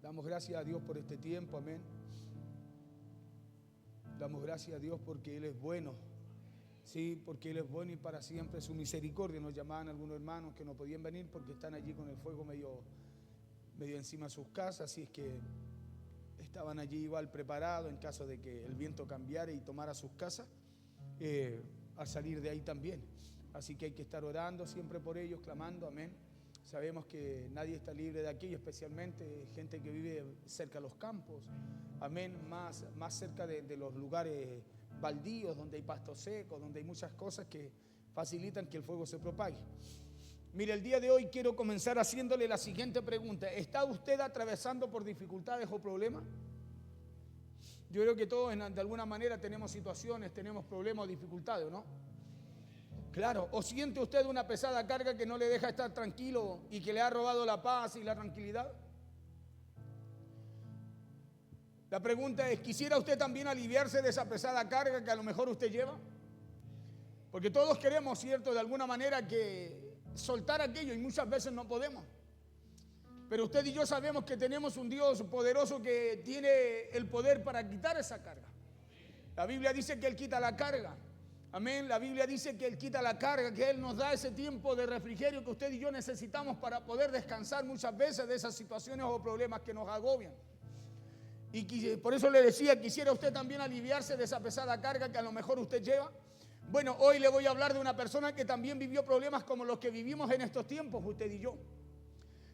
Damos gracias a Dios por este tiempo, amén. Damos gracias a Dios porque Él es bueno. Sí, porque Él es bueno y para siempre su misericordia. Nos llamaban algunos hermanos que no podían venir porque están allí con el fuego medio encima de sus casas, así es que estaban allí igual preparados en caso de que el viento cambiara y tomara sus casas, a salir de ahí también. Así que hay que estar orando siempre por ellos, clamando, amén. Sabemos que nadie está libre de aquello, especialmente gente que vive cerca de los campos, amén, más cerca de los lugares baldíos, donde hay pasto seco, donde hay muchas cosas que facilitan que el fuego se propague. Mire, el día de hoy quiero comenzar haciéndole la siguiente pregunta. ¿Está usted atravesando por dificultades o problemas? Yo creo que todos de alguna manera tenemos situaciones, tenemos problemas o dificultades, ¿no? Claro, ¿o siente usted una pesada carga que no le deja estar tranquilo y que le ha robado la paz y la tranquilidad? La pregunta es, ¿quisiera usted también aliviarse de esa pesada carga que a lo mejor usted lleva? Porque todos queremos, ¿cierto?, de alguna manera que soltar aquello y muchas veces no podemos. Pero usted y yo sabemos que tenemos un Dios poderoso que tiene el poder para quitar esa carga. La Biblia dice que Él quita la carga. Amén. La Biblia dice que Él quita la carga, que Él nos da ese tiempo de refrigerio que usted y yo necesitamos para poder descansar muchas veces de esas situaciones o problemas que nos agobian. Y por eso le decía, ¿quisiera usted también aliviarse de esa pesada carga que a lo mejor usted lleva? Bueno, hoy le voy a hablar de una persona que también vivió problemas como los que vivimos en estos tiempos, usted y yo.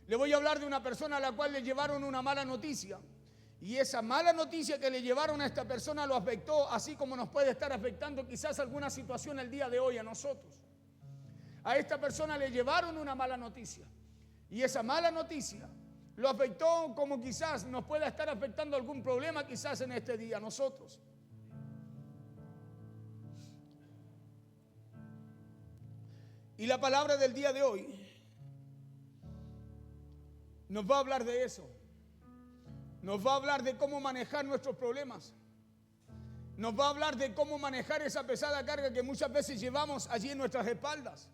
Le voy a hablar de una persona a la cual le llevaron una mala noticia. Y esa mala noticia que le llevaron a esta persona lo afectó, así como nos puede estar afectando quizás alguna situación el día de hoy a nosotros. A esta persona le llevaron una mala noticia. Y esa mala noticia lo afectó como quizás nos pueda estar afectando algún problema quizás en este día a nosotros. Y la palabra del día de hoy nos va a hablar de eso. Nos va a hablar de cómo manejar nuestros problemas. Nos va a hablar de cómo manejar esa pesada carga que muchas veces llevamos allí en nuestras espaldas.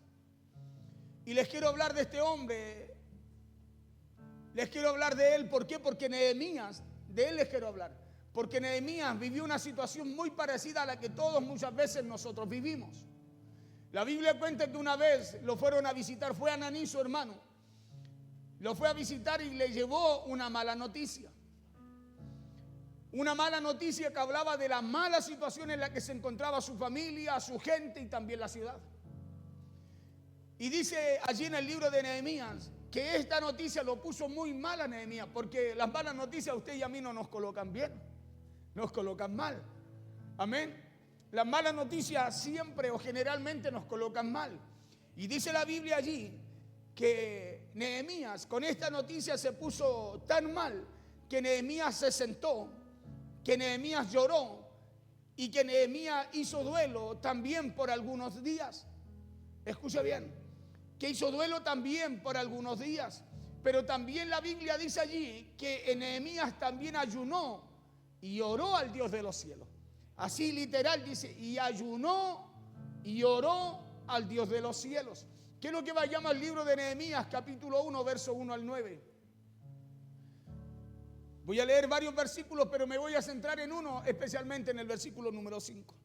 Y les quiero hablar de este hombre. Les quiero hablar de él. ¿Por qué? Porque Nehemías, de él les quiero hablar. Porque Nehemías vivió una situación muy parecida a la que todos muchas veces nosotros vivimos. La Biblia cuenta que una vez lo fueron a visitar, fue Ananí, su hermano. Lo fue a visitar y le llevó una mala noticia. Una mala noticia que hablaba de la mala situación en la que se encontraba su familia, su gente y también la ciudad. Y dice allí en el libro de Nehemías que esta noticia lo puso muy mal a Nehemías, porque las malas noticias a usted y a mí no nos colocan bien, nos colocan mal. Amén. Las malas noticias siempre o generalmente nos colocan mal. Y dice la Biblia allí que Nehemías con esta noticia se puso tan mal que Nehemías se sentó, que Nehemías lloró y que Nehemías hizo duelo también por algunos días. Escuche bien, que hizo duelo también por algunos días. Pero también la Biblia dice allí que Nehemías también ayunó y oró al Dios de los cielos. Así literal dice, y ayunó y oró al Dios de los cielos. ¿Qué es lo que va a llamar el libro de Nehemías, capítulo 1, verso 1 al 9? Voy a leer varios versículos, pero me voy a centrar en uno, especialmente en el versículo número 5.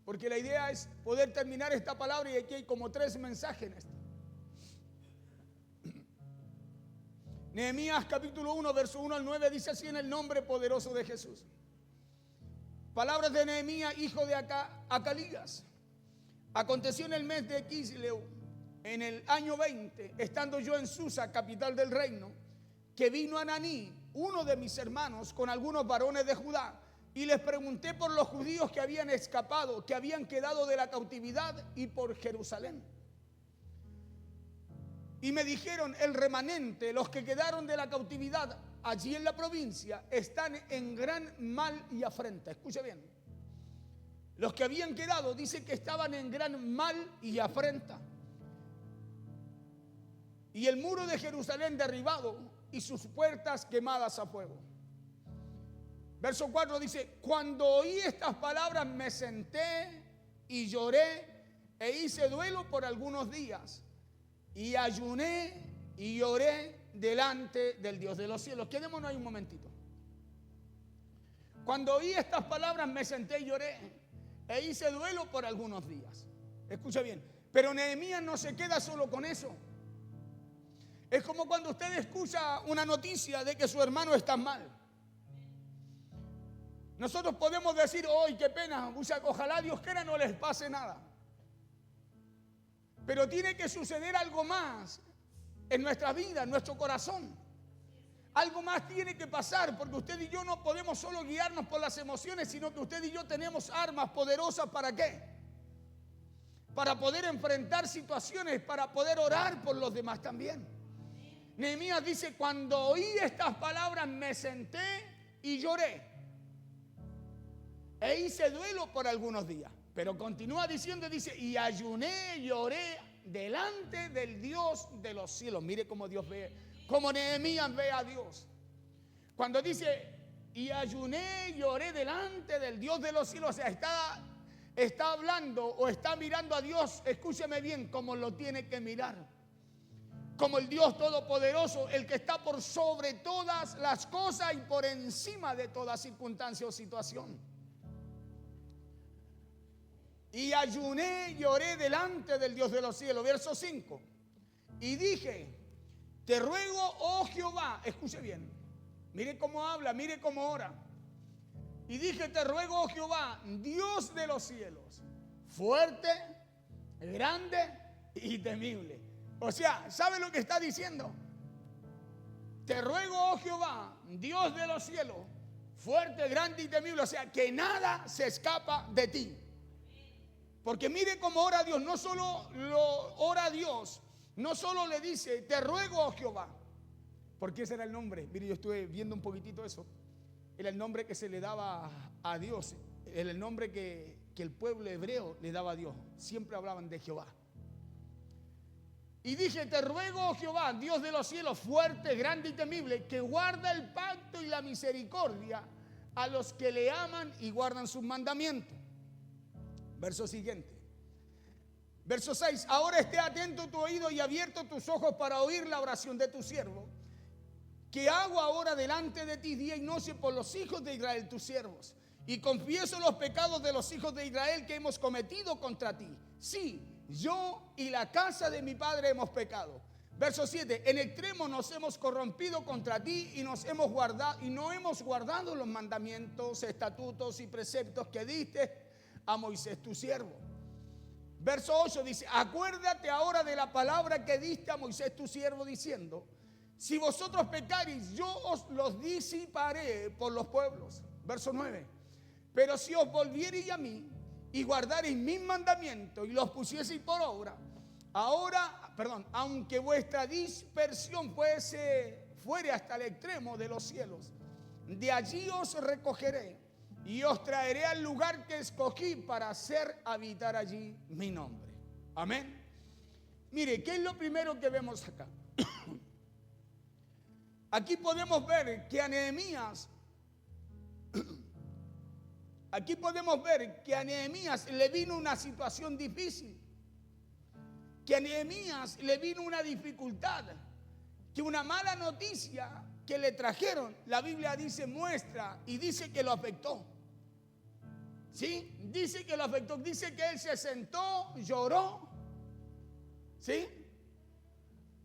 Porque la idea es poder terminar esta palabra y aquí hay como 3 mensajes en esto. Nehemías capítulo 1, verso 1 al 9 dice así en el nombre poderoso de Jesús. Palabras de Nehemías, hijo de Acalías. Aconteció en el mes de Quisleu, en el año 20, estando yo en Susa, capital del reino, que vino Ananí, uno de mis hermanos, con algunos varones de Judá, y les pregunté por los judíos que habían escapado, que habían quedado de la cautividad y por Jerusalén. Y me dijeron, el remanente, los que quedaron de la cautividad allí en la provincia, están en gran mal y afrenta. Escuche bien. Los que habían quedado, dice que estaban en gran mal y afrenta. Y el muro de Jerusalén derribado y sus puertas quemadas a fuego. Verso 4 dice, cuando oí estas palabras me senté y lloré e hice duelo por algunos días. Y ayuné y oré delante del Dios de los cielos. Quedémonos ahí un momentito. Cuando oí estas palabras me senté y lloré e hice duelo por algunos días. Escucha bien, pero Nehemías no se queda solo con eso. Es como cuando usted escucha una noticia de que su hermano está mal. Nosotros podemos decir, ¡ay, qué pena! Ojalá Dios quiera no les pase nada. Pero tiene que suceder algo más en nuestra vida, en nuestro corazón. Algo más tiene que pasar, porque usted y yo no podemos solo guiarnos por las emociones, sino que usted y yo tenemos armas poderosas. ¿Para qué? Para poder enfrentar situaciones, para poder orar por los demás también. Nehemías dice, cuando oí estas palabras me senté y lloré e hice duelo por algunos días. Pero continúa diciendo, dice, y ayuné y lloré delante del Dios de los cielos. Mire cómo Dios ve, cómo Nehemías ve a Dios. Cuando dice, y ayuné y lloré delante del Dios de los cielos, o sea, está hablando o está mirando a Dios, escúcheme bien, como lo tiene que mirar. Como el Dios todopoderoso, el que está por sobre todas las cosas y por encima de toda circunstancia o situación. Y ayuné y oré delante del Dios de los cielos. Verso 5. Y dije, te ruego, oh Jehová, escuche bien, mire cómo habla, mire cómo ora. Y dije, te ruego, oh Jehová, Dios de los cielos, fuerte, grande y temible. O sea, ¿sabe lo que está diciendo? Te ruego, oh Jehová, Dios de los cielos, fuerte, grande y temible. O sea, que nada se escapa de ti. Porque mire cómo ora Dios, no solo lo ora Dios, no solo le dice, te ruego, oh Jehová, porque ese era el nombre. Mire, yo estuve viendo un poquitito eso. Era el nombre que se le daba a Dios, era el nombre que el pueblo hebreo le daba a Dios. Siempre hablaban de Jehová. Y dije, te ruego, oh Jehová, Dios de los cielos, fuerte, grande y temible, que guarda el pacto y la misericordia a los que le aman y guardan sus mandamientos. Verso siguiente. Verso 6. Ahora esté atento tu oído y abierto tus ojos para oír la oración de tu siervo, que hago ahora delante de ti día y noche por los hijos de Israel, tus siervos. Y confieso los pecados de los hijos de Israel que hemos cometido contra ti. Sí, yo y la casa de mi padre hemos pecado. Verso 7. En extremo nos hemos corrompido contra ti y no hemos guardado los mandamientos, estatutos y preceptos que diste a Moisés tu siervo. Verso 8 dice, acuérdate ahora de la palabra que diste a Moisés tu siervo diciendo, si vosotros pecaréis, yo os los disiparé por los pueblos. Verso 9, pero si os volviereis a mí y guardareis mis mandamientos y los pusieseis por obra, aunque vuestra dispersión fuere hasta el extremo de los cielos, de allí os recogeré y os traeré al lugar que escogí para hacer habitar allí mi nombre. Amén. Mire, ¿qué es lo primero que vemos acá? Aquí podemos ver que a Nehemías le vino una situación difícil, que a Nehemías le vino una dificultad, que una mala noticia que le trajeron, la Biblia muestra y dice que lo afectó. ¿Sí? Dice que lo afectó, dice que él se sentó, lloró. ¿Sí?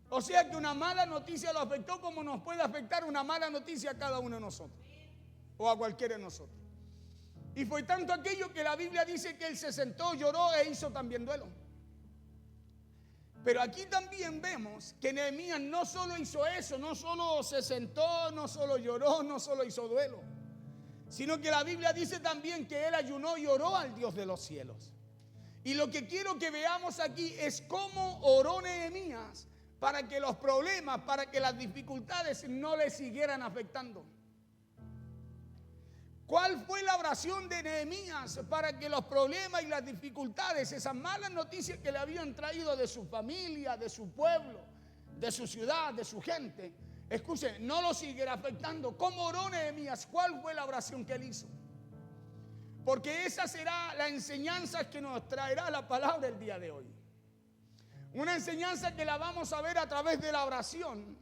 O sea que una mala noticia lo afectó como nos puede afectar una mala noticia a cada uno de nosotros o a cualquiera de nosotros. Y fue tanto aquello que la Biblia dice que él se sentó, lloró e hizo también duelo. Pero aquí también vemos que Nehemías no solo hizo eso, no solo se sentó, no solo lloró, no solo hizo duelo, sino que la Biblia dice también que él ayunó y oró al Dios de los cielos. Y lo que quiero que veamos aquí es cómo oró Nehemías para que los problemas, para que las dificultades no le siguieran afectando. ¿Cuál fue la oración de Nehemías para que los problemas y las dificultades, esas malas noticias que le habían traído de su familia, de su pueblo, de su ciudad, de su gente, escuchen, no lo siguiera afectando? ¿Cómo oró Nehemías? ¿Cuál fue la oración que él hizo? Porque esa será la enseñanza que nos traerá la palabra el día de hoy. Una enseñanza que la vamos a ver a través de la oración,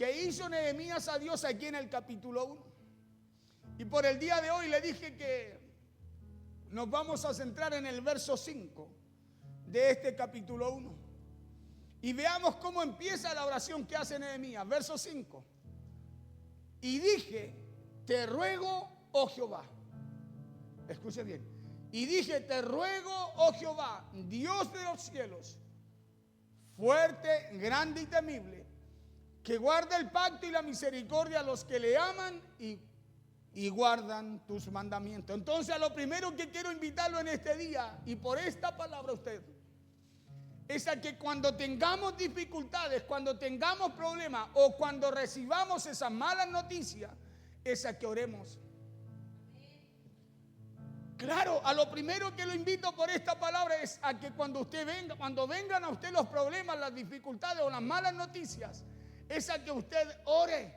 que hizo Nehemías a Dios aquí en el capítulo 1. Y por el día de hoy le dije que nos vamos a centrar en el verso 5 de este capítulo 1. Y veamos cómo empieza la oración que hace Nehemías. Verso 5. Y dije, te ruego, oh Jehová. Escuche bien. Y dije, te ruego, oh Jehová, Dios de los cielos, fuerte, grande y temible, que guarda el pacto y la misericordia a los que le aman y guardan tus mandamientos. Entonces, a lo primero que quiero invitarlo en este día, y por esta palabra a usted, es a que cuando tengamos dificultades, cuando tengamos problemas o cuando recibamos esas malas noticias, es a que oremos. Claro, a lo primero que lo invito por esta palabra es a que cuando vengan a usted los problemas, las dificultades o las malas noticias, es a que usted ore.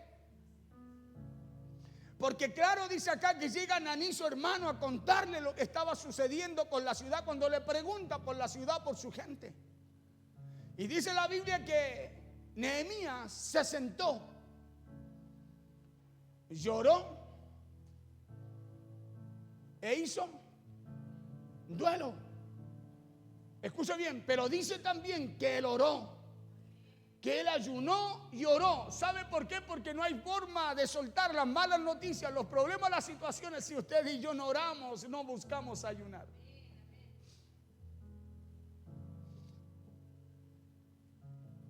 Porque claro, dice acá que llega Ananí, su hermano, a contarle lo que estaba sucediendo con la ciudad, cuando le pregunta por la ciudad, por su gente. Y dice la Biblia que Nehemías se sentó, lloró e hizo duelo. Escucha bien, pero dice también que él oró, que él ayunó y oró. ¿Sabe por qué? Porque no hay forma de soltar las malas noticias, los problemas, las situaciones, si usted y yo no oramos, no buscamos ayunar.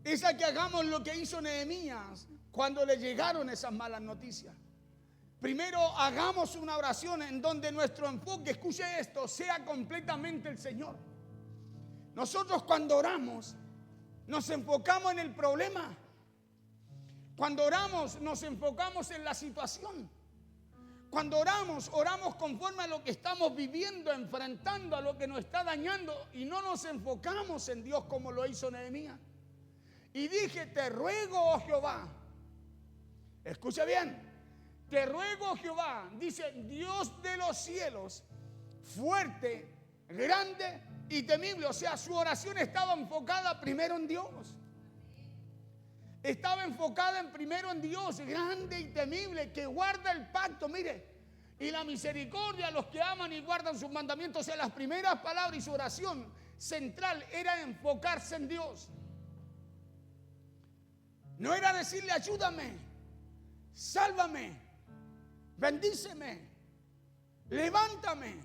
Es a que hagamos lo que hizo Nehemías cuando le llegaron esas malas noticias. Primero hagamos una oración en donde nuestro enfoque, escuche esto, sea completamente el Señor. Nosotros cuando oramos nos enfocamos en el problema. Cuando oramos nos enfocamos en la situación. Cuando oramos conforme a lo que estamos viviendo, enfrentando a lo que nos está dañando, y no nos enfocamos en Dios como lo hizo Nehemías. Y dije, te ruego, oh Jehová. Escucha bien. Te ruego, Jehová, dice, Dios de los cielos, fuerte, grande y temible. O sea, su oración estaba enfocada primero en Dios. Estaba enfocada primero en Dios, grande y temible, que guarda el pacto, mire, y la misericordia a los que aman y guardan sus mandamientos. O sea, las primeras palabras y su oración central era enfocarse en Dios. No era decirle, ayúdame, sálvame, bendíceme, levántame,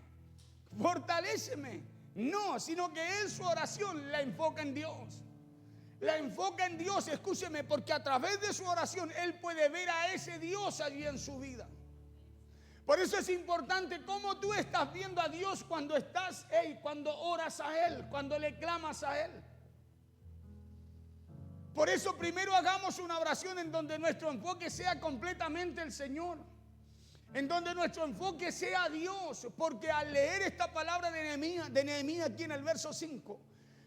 fortaléceme. No, sino que él su oración la enfoca en Dios. La enfoca en Dios, escúcheme, porque a través de su oración él puede ver a ese Dios allí en su vida. Por eso es importante cómo tú estás viendo a Dios cuando cuando oras a Él, cuando le clamas a Él. Por eso primero hagamos una oración en donde nuestro enfoque sea completamente el Señor, en donde nuestro enfoque sea Dios, porque al leer esta palabra de Nehemías aquí en el verso 5,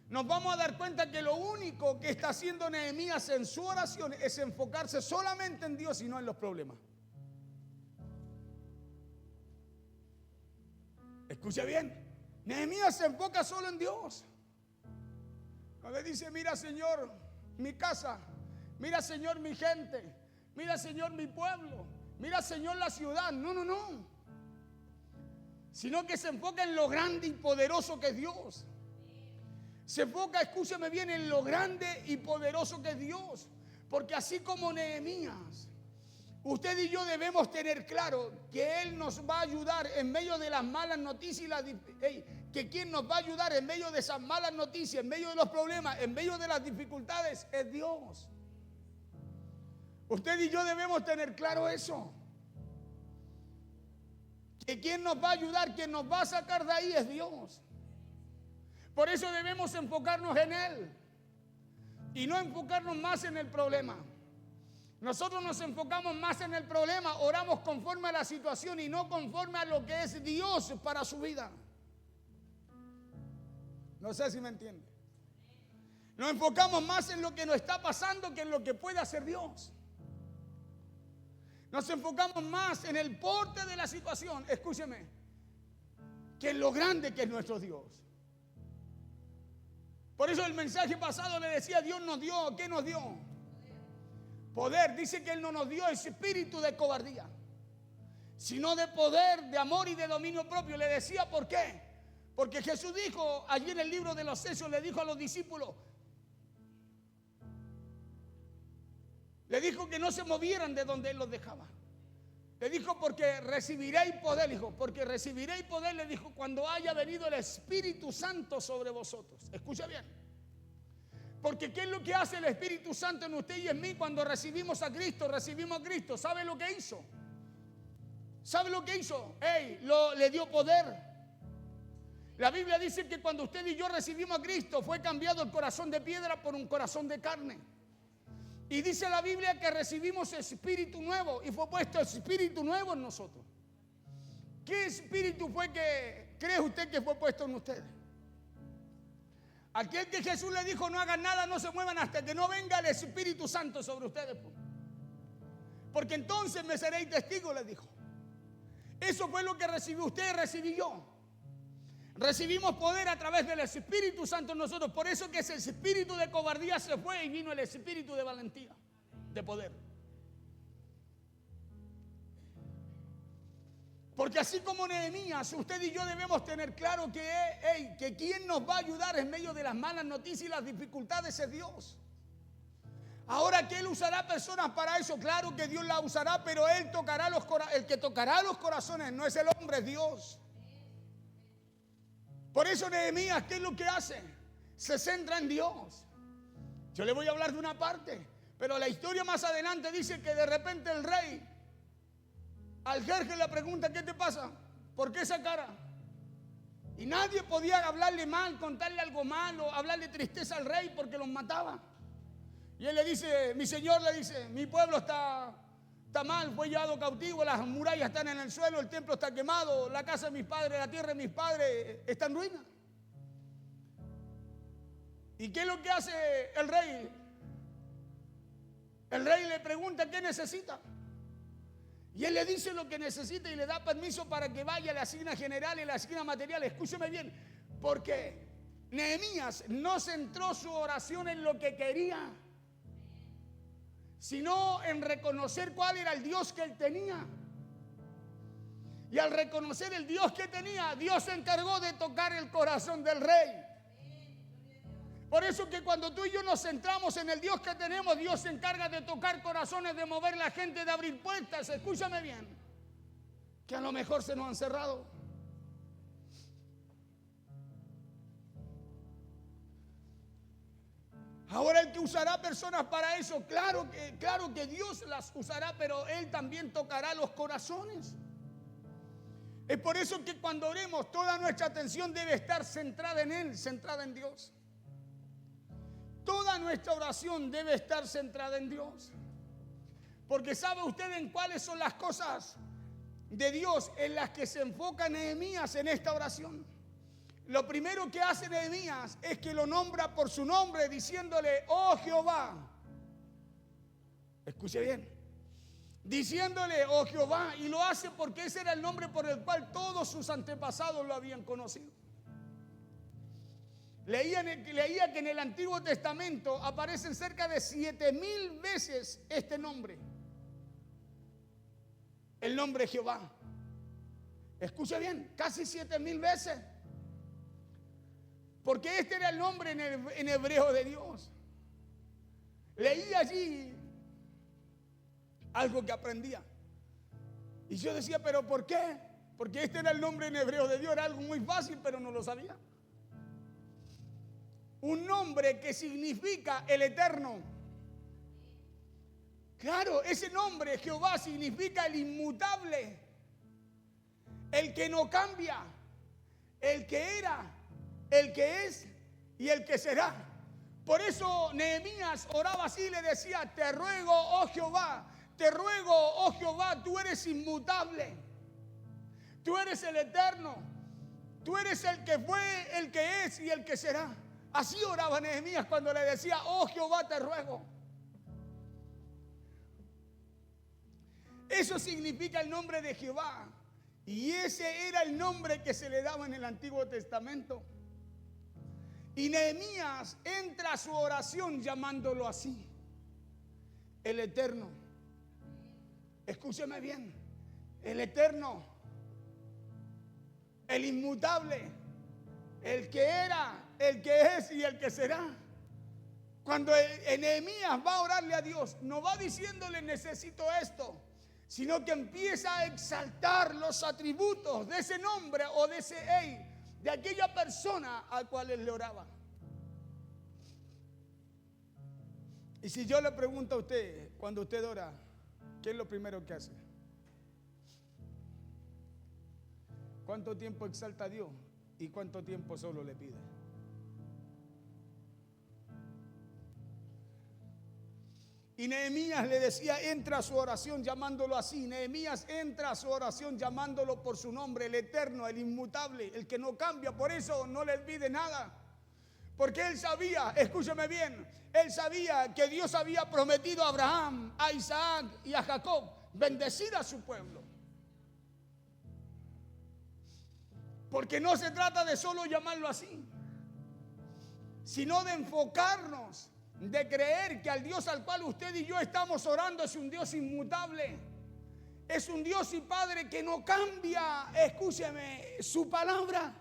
nos vamos a dar cuenta que lo único que está haciendo Nehemías en su oración es enfocarse solamente en Dios y no en los problemas. Escuche bien, Nehemías se enfoca solo en Dios. Cuando dice, mira Señor, mi casa, mira Señor mi gente, mira Señor mi pueblo, mira Señor la ciudad. No. Sino que se enfoca en lo grande y poderoso que es Dios. Se enfoca, escúcheme bien, en lo grande y poderoso que es Dios. Porque así como Nehemías, usted y yo debemos tener claro que Él nos va a ayudar en medio de las malas noticias que quien nos va a ayudar en medio de esas malas noticias, en medio de los problemas, en medio de las dificultades, es Dios. Usted y yo debemos tener claro eso. Que quien nos va a ayudar, quien nos va a sacar de ahí es Dios. Por eso debemos enfocarnos en Él y no enfocarnos más en el problema. Nosotros nos enfocamos más en el problema, oramos conforme a la situación y no conforme a lo que es Dios para su vida. No sé si me entiende. Nos enfocamos más en lo que nos está pasando que en lo que puede hacer Dios. Nos enfocamos más en el porte de la situación, escúcheme, que en lo grande que es nuestro Dios. Por eso el mensaje pasado le decía, Dios nos dio, ¿qué nos dio? Poder, dice que Él no nos dio espíritu de cobardía, sino de poder, de amor y de dominio propio. Le decía, ¿por qué? Porque Jesús dijo, allí en el libro de los Hechos, le dijo a los discípulos, le dijo que no se movieran de donde Él los dejaba. Le dijo, porque recibiréis poder, dijo, porque recibiréis poder, le dijo, cuando haya venido el Espíritu Santo sobre vosotros. Escucha bien. Porque ¿qué es lo que hace el Espíritu Santo en usted y en mí cuando recibimos a Cristo? Recibimos a Cristo. ¿Sabe lo que hizo? ¿Sabe lo que hizo? Le dio poder. La Biblia dice que cuando usted y yo recibimos a Cristo, fue cambiado el corazón de piedra por un corazón de carne. Y dice la Biblia que recibimos espíritu nuevo y fue puesto espíritu nuevo en nosotros. ¿Qué espíritu fue que cree usted que fue puesto en ustedes? Aquel que Jesús le dijo, no hagan nada, no se muevan hasta que no venga el Espíritu Santo sobre ustedes. Porque entonces me seréis testigos, le dijo. Eso fue lo que recibió usted y recibí yo. Recibimos poder a través del Espíritu Santo en nosotros. Por eso que ese espíritu de cobardía se fue y vino el espíritu de valentía, de poder. Porque así como Nehemías, usted y yo debemos tener claro que quien nos va a ayudar en medio de las malas noticias y las dificultades es Dios. Ahora que Él usará personas para eso, claro que Dios la usará, pero Él tocará el que tocará los corazones no es el hombre, es Dios. Por eso Nehemías, ¿qué es lo que hace? Se centra en Dios. Yo le voy a hablar de una parte, pero la historia más adelante dice que de repente el rey al jerje le pregunta, ¿qué te pasa? ¿Por qué esa cara? Y nadie podía hablarle mal, contarle algo malo, hablarle tristeza al rey porque los mataba. Y él le dice, mi señor le dice, mi pueblo está mal, fue llevado cautivo, las murallas están en el suelo, el templo está quemado, la casa de mis padres, la tierra de mis padres está en ruina. ¿Y qué es lo que hace el rey? El rey le pregunta, ¿qué necesita? Y él le dice lo que necesita y le da permiso para que vaya, le asigna general y le asigna material. Escúcheme bien, porque Nehemías no centró su oración en lo que quería, sino en reconocer cuál era el Dios que él tenía. Y al reconocer el Dios que tenía, Dios se encargó de tocar el corazón del rey. Por eso que cuando tú y yo nos centramos en el Dios que tenemos, Dios se encarga de tocar corazones, de mover la gente, de abrir puertas. Escúchame bien, que a lo mejor se nos han cerrado. Ahora el que usará personas para eso, claro que Dios las usará, pero Él también tocará los corazones. Es por eso que cuando oremos, toda nuestra atención debe estar centrada en Él, centrada en Dios. Toda nuestra oración debe estar centrada en Dios. Porque ¿sabe usted en cuáles son las cosas de Dios en las que se enfoca Nehemías en esta oración? Lo primero que hace Nehemías es que lo nombra por su nombre, diciéndole, oh Jehová. Escuche bien. Diciéndole, oh Jehová, y lo hace porque ese era el nombre por el cual todos sus antepasados lo habían conocido. Leía que en el Antiguo Testamento aparecen cerca de 7,000 veces este nombre. El nombre Jehová. Escuche bien, casi 7,000 veces. Porque este era el nombre en hebreo de Dios. Leí allí algo que aprendía. Y yo decía, ¿pero por qué? Porque este era el nombre en hebreo de Dios. Era algo muy fácil, pero no lo sabía. Un nombre que significa el eterno. Claro, ese nombre Jehová significa el inmutable, el que no cambia, el que era, el que es y el que será. Por eso Nehemías oraba así y le decía, te ruego, oh Jehová, tú eres inmutable, tú eres el eterno, tú eres el que fue, el que es y el que será. Así oraba Nehemías cuando le decía, oh Jehová, te ruego. Eso significa el nombre de Jehová. Y ese era el nombre que se le daba en el Antiguo Testamento. Y Nehemías entra a su oración llamándolo así. el eterno. Escúcheme bien, el eterno, el inmutable, el que era, el que es y el que será. Cuando Nehemías va a orarle a Dios, no va diciéndole necesito esto, sino que empieza a exaltar los atributos de ese nombre o de ese de aquella persona al cual él le oraba. Y si yo le pregunto a usted, cuando usted ora, ¿qué es lo primero que hace? ¿Cuánto tiempo exalta a Dios y cuánto tiempo solo le pide? Y Nehemías le decía, entra a su oración llamándolo así. Nehemías entra a su oración llamándolo por su nombre, el eterno, el inmutable, el que no cambia. Por eso no le pide nada. Porque él sabía, escúcheme bien, él sabía que Dios había prometido a Abraham, a Isaac y a Jacob bendecir a su pueblo. Porque no se trata de solo llamarlo así, sino de enfocarnos, de creer que al Dios al cual usted y yo estamos orando es un Dios inmutable. Es un Dios y Padre que no cambia, escúcheme, su palabra.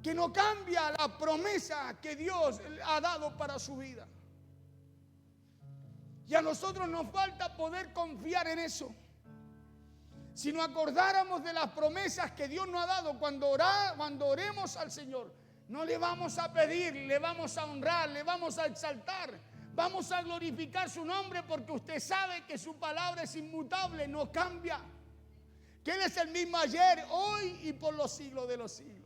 Que no cambia la promesa que Dios ha dado para su vida. Y a nosotros nos falta poder confiar en eso. Si nos acordáramos de las promesas que Dios nos ha dado cuando oremos al Señor, no le vamos a pedir, le vamos a honrar, le vamos a exaltar, vamos a glorificar su nombre porque usted sabe que su palabra es inmutable, no cambia. Que Él es el mismo ayer, hoy y por los siglos de los siglos.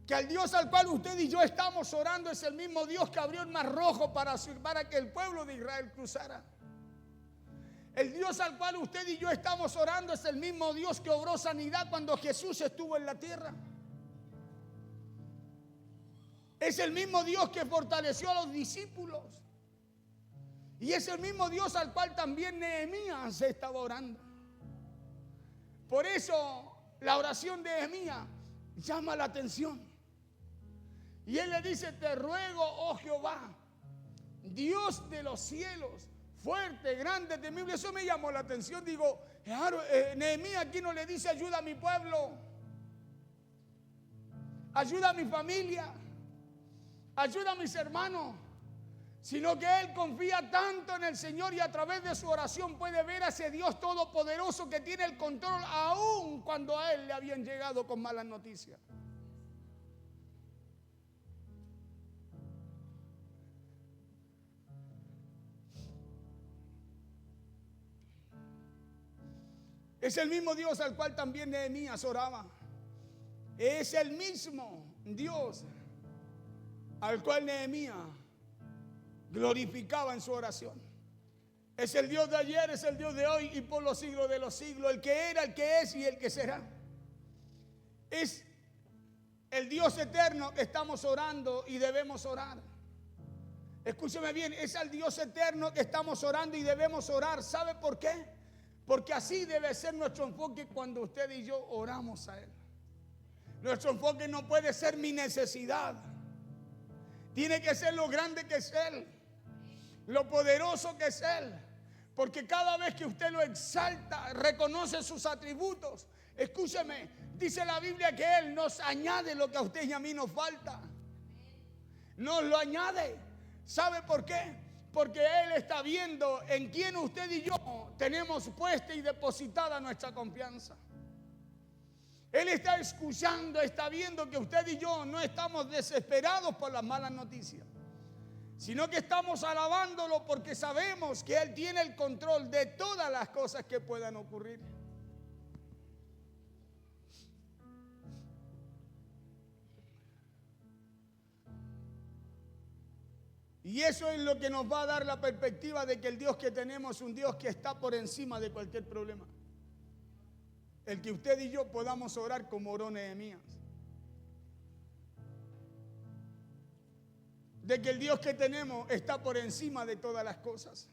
Que al Dios al cual usted y yo estamos orando es el mismo Dios que abrió el Mar Rojo para que el pueblo de Israel cruzara. El Dios al cual usted y yo estamos orando es el mismo Dios que obró sanidad cuando Jesús estuvo en la tierra. Es el mismo Dios que fortaleció a los discípulos. Y es el mismo Dios al cual también Nehemías se estaba orando. Por eso la oración de Nehemías llama la atención. Y él le dice, te ruego, oh Jehová, Dios de los cielos, fuerte, grande, temible. Eso me llamó la atención. Digo, claro, Nehemías aquí no le dice ayuda a mi pueblo, ayuda a mi familia, ayuda a mis hermanos, sino que él confía tanto en el Señor y a través de su oración puede ver a ese Dios todopoderoso que tiene el control aún cuando a él le habían llegado con malas noticias. Es el mismo Dios al cual también Nehemías oraba. Es el mismo Dios al cual Nehemías glorificaba en su oración. Es el Dios de ayer, es el Dios de hoy y por los siglos de los siglos. El que era, el que es y el que será. Es el Dios eterno que estamos orando y debemos orar. Escúcheme bien, es al Dios eterno que estamos orando y debemos orar. ¿Sabe por qué? Porque así debe ser nuestro enfoque cuando usted y yo oramos a Él. Nuestro enfoque no puede ser mi necesidad. Tiene que ser lo grande que es Él, lo poderoso que es Él. Porque cada vez que usted lo exalta, reconoce sus atributos. Escúcheme, dice la Biblia que Él nos añade lo que a usted y a mí nos falta. Nos lo añade. ¿Sabe por qué? Porque Él está viendo en quién usted y yo tenemos puesta y depositada nuestra confianza. Él está escuchando, está viendo que usted y yo no estamos desesperados por las malas noticias, sino que estamos alabándolo porque sabemos que Él tiene el control de todas las cosas que puedan ocurrir. Y eso es lo que nos va a dar la perspectiva de que el Dios que tenemos es un Dios que está por encima de cualquier problema. El que usted y yo podamos orar como oró Nehemías. De que el Dios que tenemos está por encima de todas las cosas.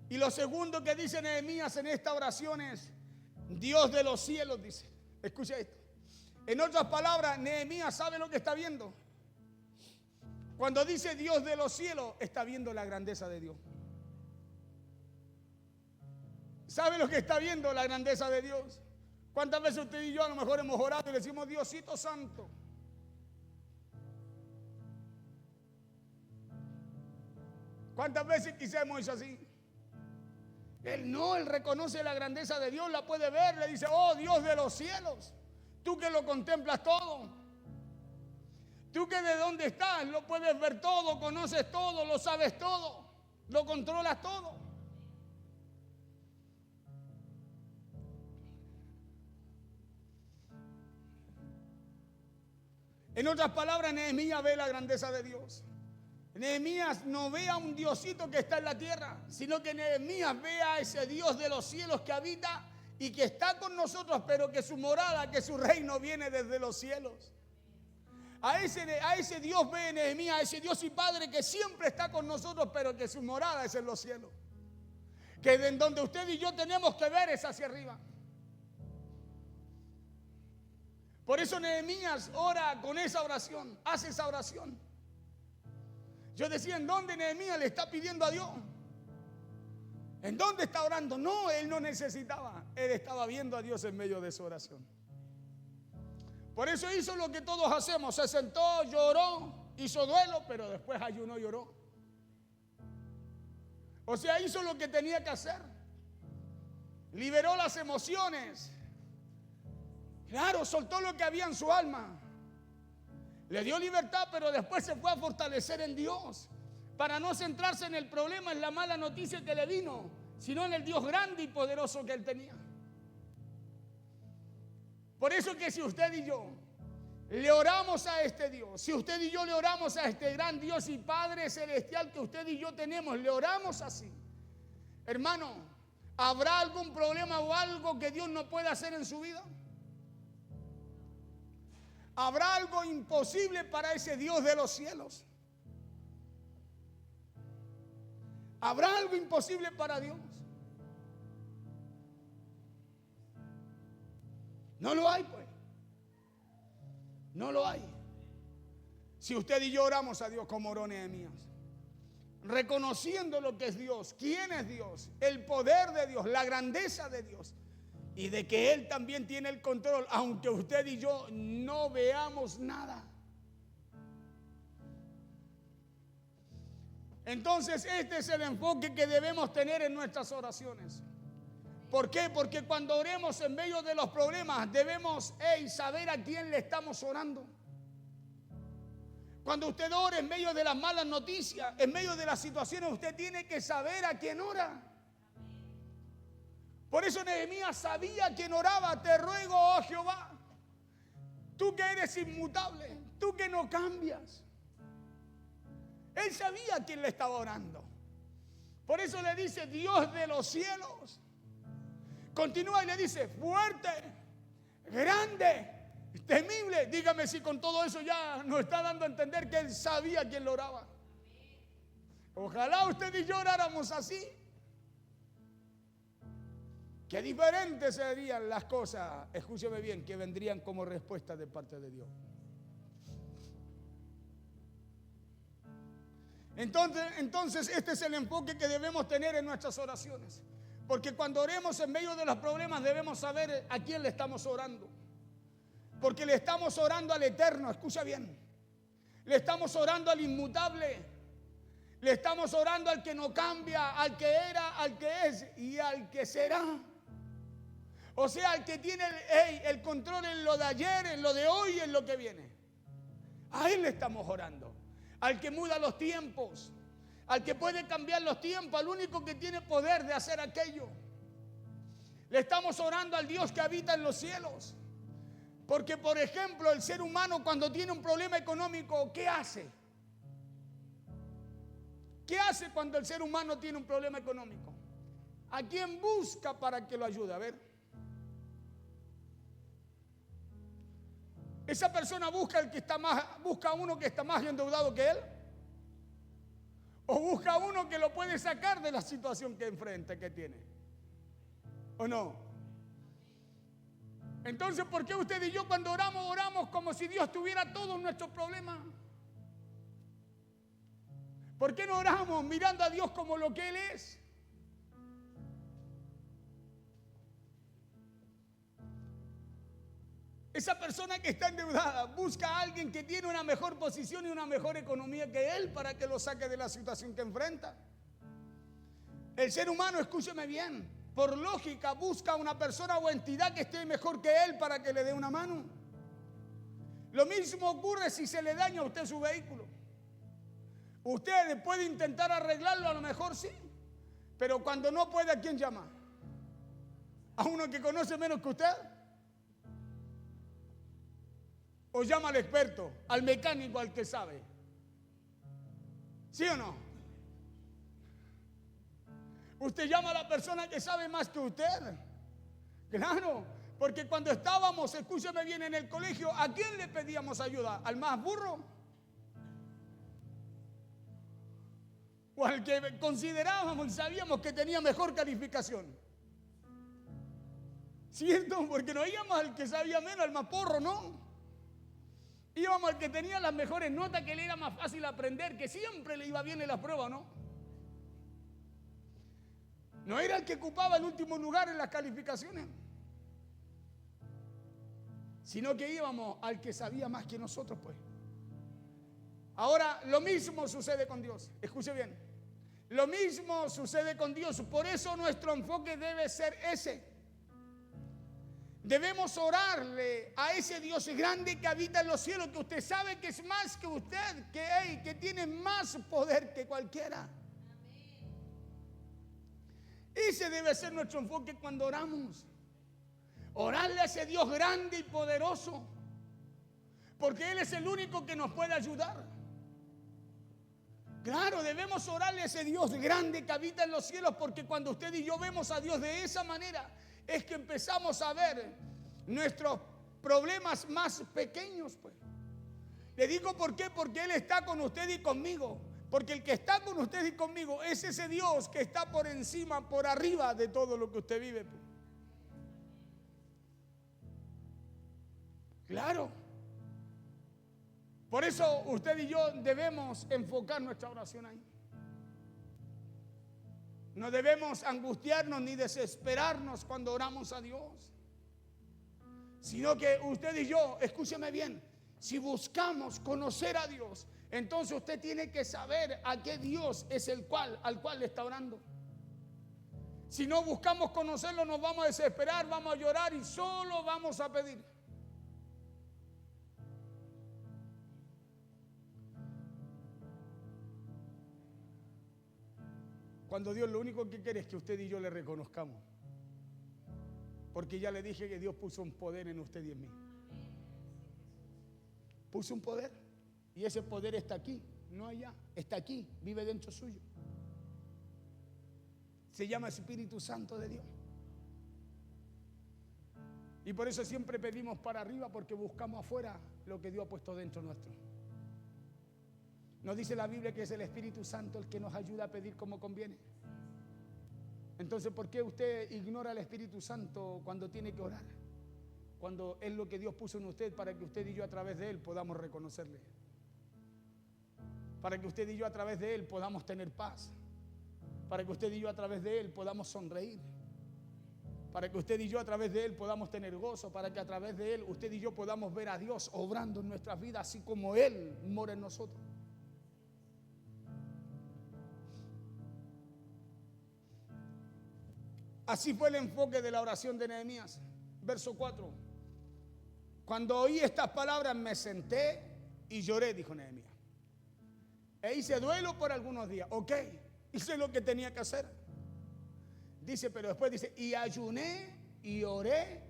Y lo segundo que dice Nehemías en esta oración es, Dios de los cielos, dice. Escucha esto. En otras palabras, Nehemías sabe lo que está viendo. Cuando dice Dios de los cielos, está viendo la grandeza de Dios. ¿Sabe lo que está viendo? La grandeza de Dios. ¿Cuántas veces usted y yo a lo mejor hemos orado y le decimos, Diosito Santo? ¿Cuántas veces quizás hemos hecho así? Él no, él reconoce la grandeza de Dios, la puede ver, le dice, oh Dios de los cielos, tú que lo contemplas todo, tú que de dónde estás, lo puedes ver todo, conoces todo, lo sabes todo, lo controlas todo. En otras palabras, Nehemías ve la grandeza de Dios. Nehemías no ve a un Diosito que está en la tierra, sino que Nehemías ve a ese Dios de los cielos que habita y que está con nosotros, pero que su morada, que su reino viene desde los cielos. A ese Dios ve Nehemías, a ese Dios y Padre que siempre está con nosotros, pero que su morada es en los cielos. Que de donde usted y yo tenemos que ver es hacia arriba. Por eso Nehemías ora con esa oración, hace esa oración. Yo decía, ¿en dónde Nehemías le está pidiendo a Dios? ¿En dónde está orando? No, él no necesitaba. Él estaba viendo a Dios en medio de su oración. Por eso hizo lo que todos hacemos. Se sentó, lloró, hizo duelo, pero después ayunó y oró. O sea, hizo lo que tenía que hacer. Liberó las emociones. Claro, soltó lo que había en su alma. Le dio libertad, pero después se fue a fortalecer en Dios. Para no centrarse en el problema, en la mala noticia que le vino, sino en el Dios grande y poderoso que él tenía. Por eso que si usted y yo le oramos a este Dios, si usted y yo le oramos a este gran Dios y Padre celestial que usted y yo tenemos, le oramos así, hermano, ¿habrá algún problema o algo que Dios no pueda hacer en su vida? ¿Habrá algo imposible para ese Dios de los cielos? ¿Habrá algo imposible para Dios? No lo hay, pues. No lo hay. Si usted y yo oramos a Dios como oró Nehemías, reconociendo lo que es Dios, quién es Dios, el poder de Dios, la grandeza de Dios, y de que Él también tiene el control, aunque usted y yo no veamos nada. Entonces este es el enfoque que debemos tener en nuestras oraciones. ¿Por qué? Porque cuando oremos en medio de los problemas debemos saber a quién le estamos orando. Cuando usted ore en medio de las malas noticias, en medio de las situaciones, usted tiene que saber a quién ora. Por eso Nehemías sabía a quién oraba. Te ruego, oh Jehová, tú que eres inmutable, tú que no cambias. Él sabía a quién le estaba orando. Por eso le dice, Dios de los cielos. Continúa y le dice, fuerte, grande, temible. Dígame si con todo eso ya nos está dando a entender que él sabía a quién lo oraba. Ojalá usted y yo oráramos así. Qué diferentes serían las cosas, escúcheme bien, que vendrían como respuesta de parte de Dios. Entonces este es el enfoque que debemos tener en nuestras oraciones. Porque cuando oremos en medio de los problemas debemos saber a quién le estamos orando. Porque le estamos orando al eterno, escucha bien. Le estamos orando al inmutable. Le estamos orando al que no cambia, al que era, al que es y al que será. O sea, al que tiene el control en lo de ayer, en lo de hoy y en lo que viene. A Él le estamos orando. Al que muda los tiempos, al que puede cambiar los tiempos, al único que tiene poder de hacer aquello. Le estamos orando al Dios que habita en los cielos. Porque, por ejemplo, el ser humano cuando tiene un problema económico, ¿qué hace? ¿Qué hace cuando el ser humano tiene un problema económico? ¿A quién busca para que lo ayude? A ver. Esa persona busca a uno que está más endeudado que él. O busca a uno que lo puede sacar de la situación que enfrenta, que tiene. ¿O no? Entonces, ¿por qué usted y yo cuando oramos como si Dios tuviera todos nuestros problemas? ¿Por qué no oramos mirando a Dios como lo que Él es? Esa persona que está endeudada busca a alguien que tiene una mejor posición y una mejor economía que él para que lo saque de la situación que enfrenta. El ser humano, escúcheme bien, por lógica busca a una persona o entidad que esté mejor que él para que le dé una mano. Lo mismo ocurre si se le daña a usted su vehículo. Usted puede intentar arreglarlo, a lo mejor sí, pero cuando no puede, ¿a quién llama? ¿A uno que conoce menos que usted? ¿O llama al experto, al mecánico, al que sabe? ¿Sí o no? Usted llama a la persona que sabe más que usted. Claro, porque cuando estábamos, escúcheme bien, en el colegio, ¿a quién le pedíamos ayuda? ¿Al más burro? ¿O al que considerábamos y sabíamos que tenía mejor calificación? ¿Cierto? Porque no íbamos al que sabía menos, al más porro, ¿no? Íbamos al que tenía las mejores notas, que le era más fácil aprender, que siempre le iba bien en las pruebas, ¿no? No era el que ocupaba el último lugar en las calificaciones, sino que íbamos al que sabía más que nosotros, pues. Ahora, lo mismo sucede con Dios. Escuche bien. Lo mismo sucede con Dios. Por eso nuestro enfoque debe ser ese. Debemos orarle a ese Dios grande que habita en los cielos, que usted sabe que es más que usted, que tiene más poder que cualquiera. Ese debe ser nuestro enfoque cuando oramos. Orarle a ese Dios grande y poderoso, porque Él es el único que nos puede ayudar. Claro, debemos orarle a ese Dios grande que habita en los cielos, porque cuando usted y yo vemos a Dios de esa manera, es que empezamos a ver nuestros problemas más pequeños, pues. Le digo por qué, porque Él está con usted y conmigo. Porque el que está con usted y conmigo es ese Dios que está por encima, por arriba de todo lo que usted vive, pues. Claro. Por eso usted y yo debemos enfocar nuestra oración ahí. No debemos angustiarnos ni desesperarnos cuando oramos a Dios, sino que usted y yo, escúcheme bien, si buscamos conocer a Dios, entonces usted tiene que saber a qué Dios es al cual le está orando. Si no buscamos conocerlo, nos vamos a desesperar, vamos a llorar y solo vamos a pedir. Cuando Dios lo único que quiere es que usted y yo le reconozcamos. Porque ya le dije que Dios puso un poder en usted y en mí. Puso un poder. Y ese poder está aquí, no allá. Está aquí, vive dentro suyo. Se llama Espíritu Santo de Dios. Y por eso siempre pedimos para arriba, porque buscamos afuera lo que Dios ha puesto dentro nuestro. Nos dice la Biblia que es el Espíritu Santo el que nos ayuda a pedir como conviene. Entonces, ¿por qué usted ignora al Espíritu Santo cuando tiene que orar? Cuando es lo que Dios puso en usted para que usted y yo a través de Él podamos reconocerle. Para que usted y yo a través de Él podamos tener paz. Para que usted y yo a través de Él podamos sonreír. Para que usted y yo a través de Él podamos tener gozo. Para que a través de Él usted y yo podamos ver a Dios obrando en nuestras vidas, así como Él mora en nosotros. Así fue el enfoque de la oración de Nehemías. Verso 4. Cuando oí estas palabras me senté y lloré, dijo Nehemías. E hice duelo por algunos días. Ok, hice lo que tenía que hacer. Dice, pero después dice, y ayuné y oré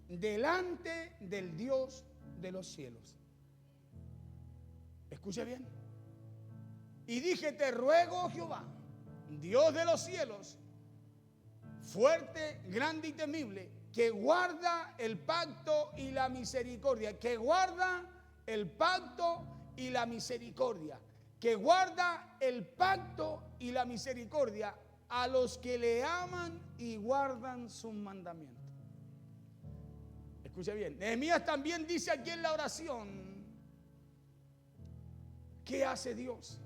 delante del Dios de los cielos. Escuche bien. Y dije, te ruego, Jehová, Dios de los cielos, fuerte, grande y temible, que guarda el pacto y la misericordia, que guarda el pacto y la misericordia, que guarda el pacto y la misericordia a los que le aman y guardan sus mandamientos. Escuche bien, Nehemías también dice aquí en la oración, ¿qué hace Dios?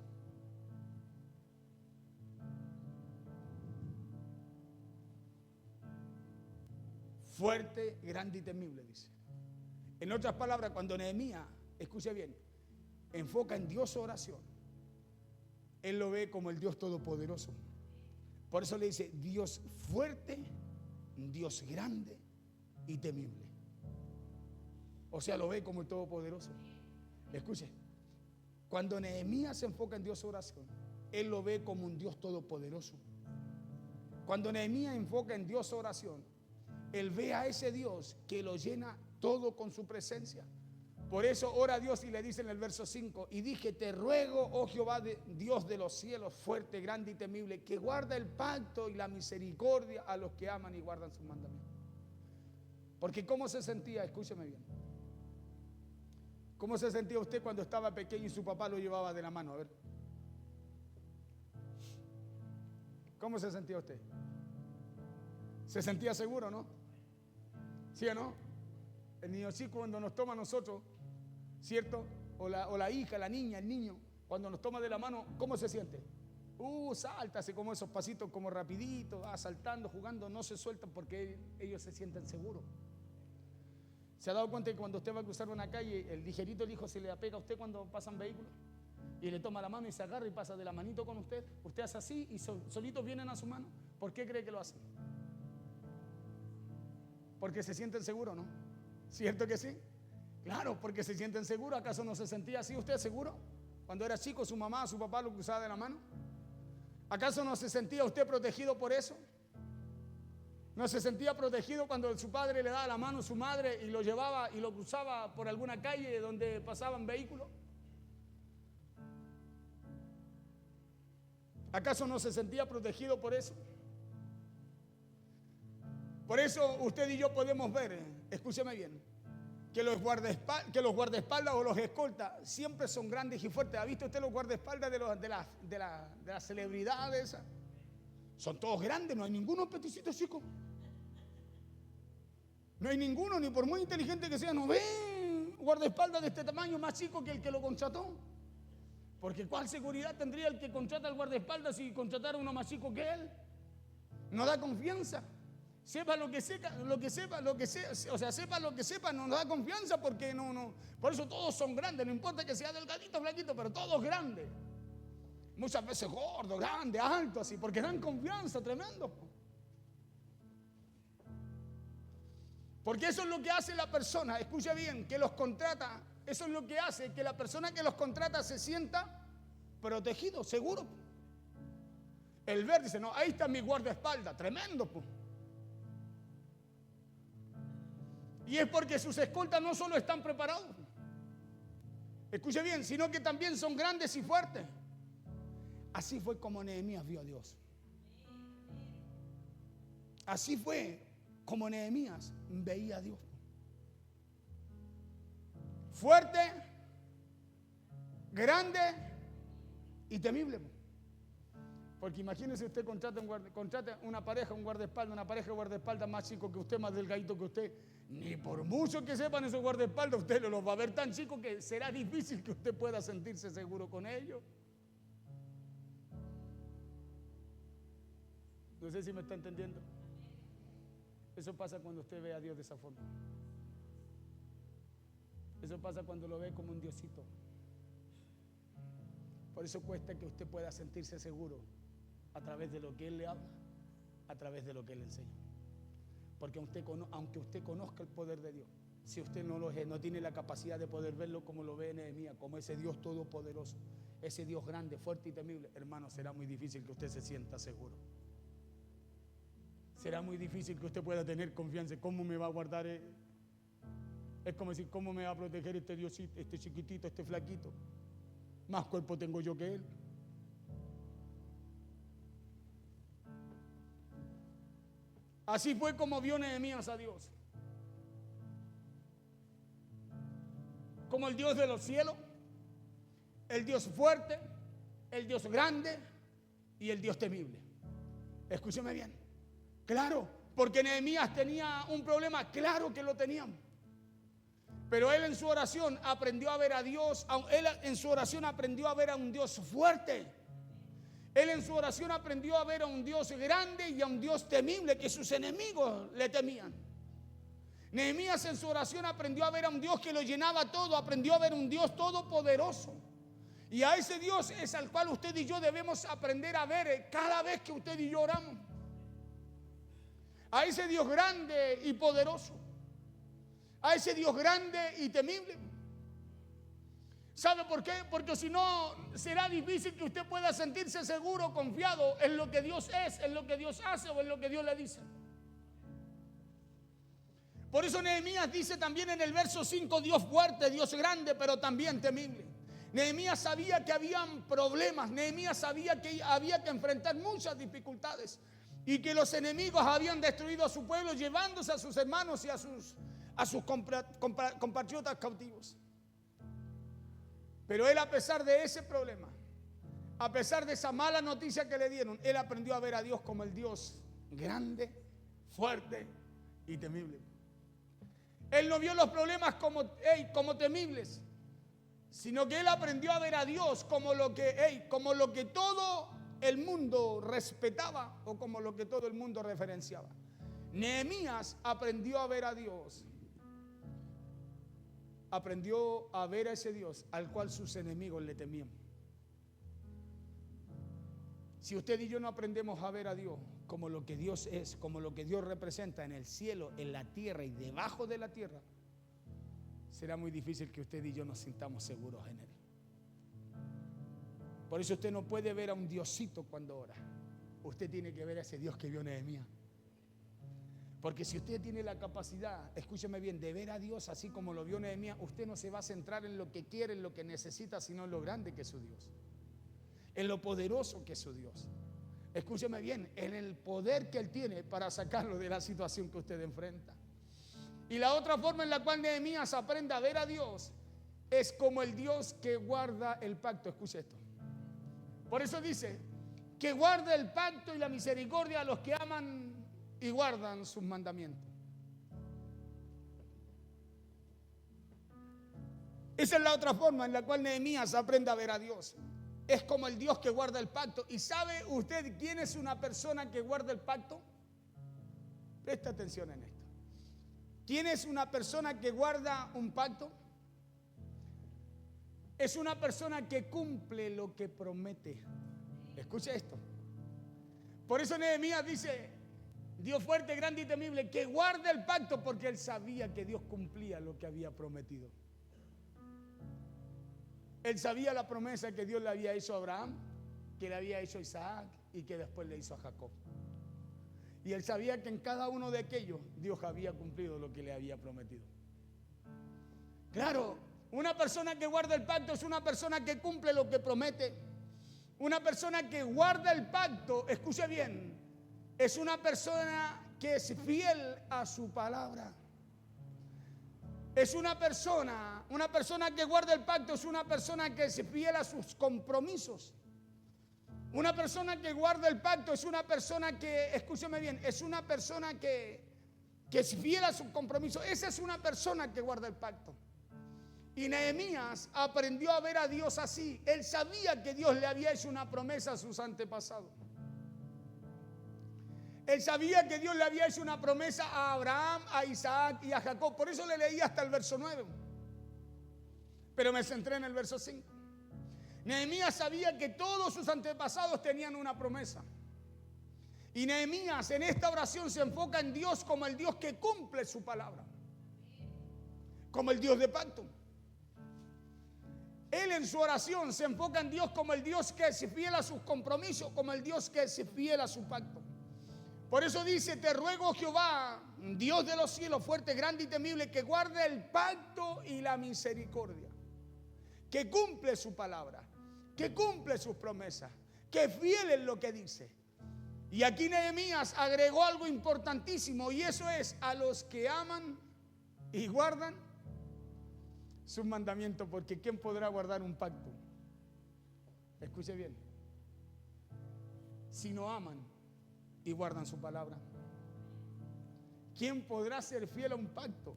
fuerte, grande y temible, dice. En otras palabras, cuando Nehemías, escuche bien, enfoca en Dios su oración, él lo ve como el Dios todopoderoso. Por eso le dice Dios fuerte, Dios grande y temible. O sea, lo ve como el todopoderoso. Escuche, cuando Nehemías se enfoca en Dios su oración, él lo ve como un Dios todopoderoso. Cuando Nehemías enfoca en Dios su oración, él ve a ese Dios que lo llena todo con su presencia. Por eso ora a Dios y le dice en el verso 5, y dije, te ruego, oh Jehová, Dios de los cielos, fuerte, grande y temible, que guarda el pacto y la misericordia a los que aman y guardan sus mandamientos. Porque ¿cómo se sentía? Escúcheme bien. ¿Cómo se sentía usted cuando estaba pequeño y su papá lo llevaba de la mano? A ver. ¿Cómo se sentía usted? ¿Se sentía seguro, no? ¿Sí o no? El niño chico cuando nos toma a nosotros, ¿cierto? O la hija, la niña, el niño, cuando nos toma de la mano, ¿cómo se siente? Salta, hace como esos pasitos como rapiditos, va saltando, jugando, no se sueltan porque ellos se sienten seguros. ¿Se ha dado cuenta que cuando usted va a cruzar una calle, el ligerito, el hijo se le apega a usted cuando pasan vehículos? Y le toma la mano y se agarra y pasa de la manito con usted. Usted hace así y solitos vienen a su mano. ¿Por qué cree que lo hacen? Porque se sienten seguros, ¿no? ¿Cierto que sí? Claro, porque se sienten seguros. ¿Acaso no se sentía así usted seguro? Cuando era chico, su mamá, su papá lo cruzaba de la mano. ¿Acaso no se sentía usted protegido por eso? ¿No se sentía protegido cuando su padre le daba la mano a su madre y lo llevaba y lo cruzaba por alguna calle donde pasaban vehículos? ¿Acaso no se sentía protegido por eso? Por eso usted y yo podemos ver, escúcheme bien, que los guardaespaldas o los escoltas siempre son grandes y fuertes. ¿Ha visto usted los guardaespaldas de las celebridades? Son todos grandes, no hay ninguno peticito chico. No hay ninguno, ni por muy inteligente que sea, no ve guardaespaldas de este tamaño más chico que el que lo contrató. Porque ¿cuál seguridad tendría el que contrata al guardaespaldas si contratara uno más chico que él? No da confianza. Sepa lo que sepa, no da confianza porque no. Por eso todos son grandes, no importa que sea delgadito, flaquito, pero todos grandes. Muchas veces gordos, grandes, altos, así, porque dan confianza, tremendo. Porque eso es lo que hace la persona, escucha bien, que los contrata. Eso es lo que hace que la persona que los contrata se sienta protegido, seguro. El ver dice, no, ahí está mi guardaespaldas, tremendo. Y es porque sus escoltas no solo están preparados, escuche bien, sino que también son grandes y fuertes. Así fue como Nehemías vio a Dios. Así fue como Nehemías veía a Dios. Fuerte, grande y temible. Porque imagínese usted contrata una pareja, un guardaespaldas, una pareja de guardaespaldas más chico que usted, más delgadito que usted. Ni por mucho que sepan esos guardaespaldas, usted los va a ver tan chicos que será difícil que usted pueda sentirse seguro con ellos. No sé si me está entendiendo. Eso pasa cuando usted ve a Dios de esa forma. Eso pasa cuando lo ve como un Diosito. Por eso cuesta que usted pueda sentirse seguro a través de lo que Él le habla, a través de lo que Él le enseña. Porque aunque usted conozca el poder de Dios, si usted no tiene la capacidad de poder verlo como lo ve Nehemías, como ese Dios todopoderoso, ese Dios grande, fuerte y temible, hermano, será muy difícil que usted se sienta seguro. Será muy difícil que usted pueda tener confianza. ¿Cómo me va a guardar? Es como decir, ¿cómo me va a proteger este Diosito, este chiquitito, este flaquito? Más cuerpo tengo yo que él. Así fue como vio Nehemías a Dios. Como el Dios de los cielos, el Dios fuerte, el Dios grande y el Dios temible. Escúcheme bien. Claro, porque Nehemías tenía un problema, claro que lo teníamos. Pero él en su oración aprendió a ver a Dios, él en su oración aprendió a ver a un Dios fuerte. Él en su oración aprendió a ver a un Dios grande y a un Dios temible, que sus enemigos le temían. Nehemías en su oración aprendió a ver a un Dios que lo llenaba todo, aprendió a ver un Dios todopoderoso. Y a ese Dios es al cual usted y yo debemos aprender a ver cada vez que usted y yo oramos. A ese Dios grande y poderoso. A ese Dios grande y temible. ¿Sabe por qué? Porque si no, será difícil que usted pueda sentirse seguro, confiado en lo que Dios es, en lo que Dios hace o en lo que Dios le dice. Por eso Nehemías dice también en el verso 5, Dios fuerte, Dios grande, pero también temible. Nehemías sabía que habían problemas, Nehemías sabía que había que enfrentar muchas dificultades y que los enemigos habían destruido a su pueblo, llevándose a sus hermanos y a sus compatriotas cautivos. Pero él, a pesar de ese problema, a pesar de esa mala noticia que le dieron, él aprendió a ver a Dios como el Dios grande, fuerte y temible. Él no vio los problemas como temibles, sino que él aprendió a ver a Dios como lo que todo el mundo respetaba o como lo que todo el mundo referenciaba. Nehemías aprendió a ver a Dios. Aprendió a ver a ese Dios al cual sus enemigos le temían. Si usted y yo no aprendemos a ver a Dios como lo que Dios es, como lo que Dios representa en el cielo, en la tierra y debajo de la tierra, será muy difícil que usted y yo nos sintamos seguros en Él. Por eso usted no puede ver a un Diosito cuando ora. Usted tiene que ver a ese Dios que vio Nehemías. Porque si usted tiene la capacidad, escúcheme bien, de ver a Dios así como lo vio Nehemías, usted no se va a centrar en lo que quiere, en lo que necesita, sino en lo grande que es su Dios, en lo poderoso que es su Dios. Escúcheme bien, en el poder que Él tiene para sacarlo de la situación que usted enfrenta. Y la otra forma en la cual Nehemías aprende a ver a Dios es como el Dios que guarda el pacto. Escuche esto. Por eso dice que guarda el pacto y la misericordia a los que aman y guardan sus mandamientos. Esa es la otra forma en la cual Nehemías aprende a ver a Dios. Es como el Dios que guarda el pacto. ¿Y sabe usted quién es una persona que guarda el pacto? Presta atención en esto. ¿Quién es una persona que guarda un pacto? Es una persona que cumple lo que promete. Escucha esto. Por eso Nehemías dice, Dios fuerte, grande y temible, que guarda el pacto, porque él sabía que Dios cumplía lo que había prometido. Él sabía la promesa que Dios le había hecho a Abraham, que le había hecho a Isaac y que después le hizo a Jacob. Y él sabía que en cada uno de aquellos Dios había cumplido lo que le había prometido. Claro, una persona que guarda el pacto es una persona que cumple lo que promete. Una persona que guarda el pacto, escuche bien, es una persona que es fiel a su palabra. Es una persona que guarda el pacto, es una persona que es fiel a sus compromisos. Una persona que guarda el pacto es una persona que, escúcheme bien, es una persona que es fiel a sus compromisos. Esa es una persona que guarda el pacto. Y Nehemías aprendió a ver a Dios así. Él sabía que Dios le había hecho una promesa a sus antepasados. Él sabía que Dios le había hecho una promesa a Abraham, a Isaac y a Jacob. Por eso le leí hasta el verso 9. Pero me centré en el verso 5. Nehemías sabía que todos sus antepasados tenían una promesa. Y Nehemías en esta oración se enfoca en Dios como el Dios que cumple su palabra. Como el Dios de pacto. Él en su oración se enfoca en Dios como el Dios que es fiel a sus compromisos, como el Dios que es fiel a su pacto. Por eso dice, te ruego Jehová, Dios de los cielos, fuerte, grande y temible, que guarde el pacto y la misericordia, que cumple su palabra, que cumple sus promesas, que es fiel en lo que dice. Y aquí Nehemías agregó algo importantísimo, y eso es a los que aman y guardan sus mandamientos, porque ¿quién podrá guardar un pacto? Escuche bien. Si no aman y guardan su palabra. ¿Quién podrá ser fiel a un pacto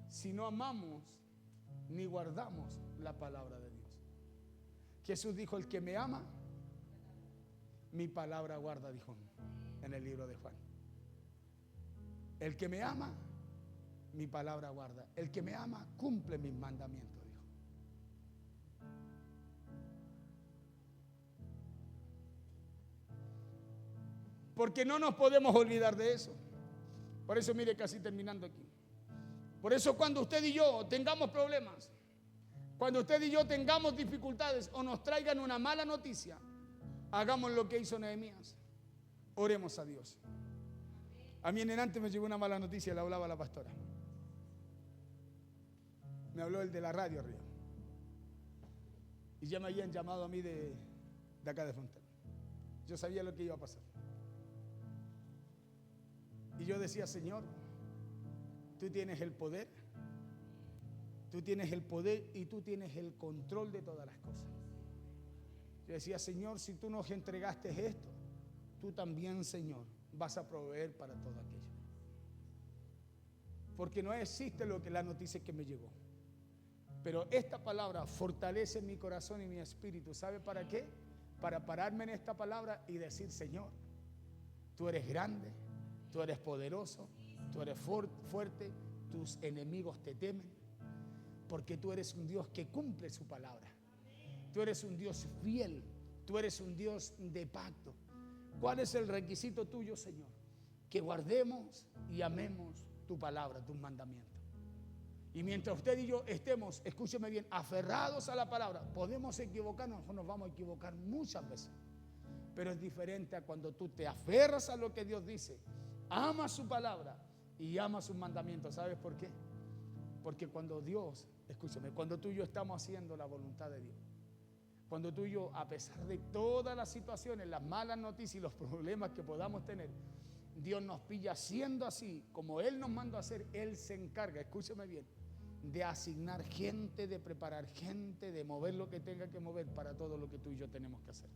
si no amamos ni guardamos la palabra de Dios? Jesús dijo, el que me ama, mi palabra guarda, dijo en el libro de Juan. El que me ama, mi palabra guarda. El que me ama cumple mis mandamientos, dijo. Porque no nos podemos olvidar de eso. Por eso, mire, casi terminando aquí. Por eso cuando usted y yo tengamos problemas, cuando usted y yo tengamos dificultades o nos traigan una mala noticia, hagamos lo que hizo Nehemías. Oremos a Dios. A mí en antes me llegó una mala noticia, le hablaba a la pastora. Me habló el de la radio arriba. Y ya me habían llamado a mí de acá de Frontera. Yo sabía lo que iba a pasar. Y yo decía, Señor, tú tienes el poder. Tú tienes el poder y tú tienes el control de todas las cosas. Yo decía, Señor, si tú nos entregaste esto, tú también, Señor, vas a proveer para todo aquello. Porque no existe lo que la noticia que me llegó. Pero esta palabra fortalece mi corazón y mi espíritu. ¿Sabe para qué? Para pararme en esta palabra y decir, Señor, tú eres grande, tú eres poderoso, tú eres fuerte, tus enemigos te temen, porque tú eres un Dios que cumple su palabra. Tú eres un Dios fiel, tú eres un Dios de pacto. ¿Cuál es el requisito tuyo, Señor? Que guardemos y amemos tu palabra, tus mandamientos. Y mientras usted y yo estemos, escúcheme bien, aferrados a la palabra, podemos equivocarnos, nos vamos a equivocar muchas veces. Pero es diferente a cuando tú te aferras a lo que Dios dice, amas su palabra y amas sus mandamientos. ¿Sabes por qué? Porque cuando Dios, escúchame, cuando tú y yo estamos haciendo la voluntad de Dios, cuando tú y yo, a pesar de todas las situaciones, las malas noticias y los problemas que podamos tener, Dios nos pilla siendo así, como Él nos mandó a hacer, Él se encarga, escúchame bien, de asignar gente, de preparar gente, de mover lo que tenga que mover para todo lo que tú y yo tenemos que hacer.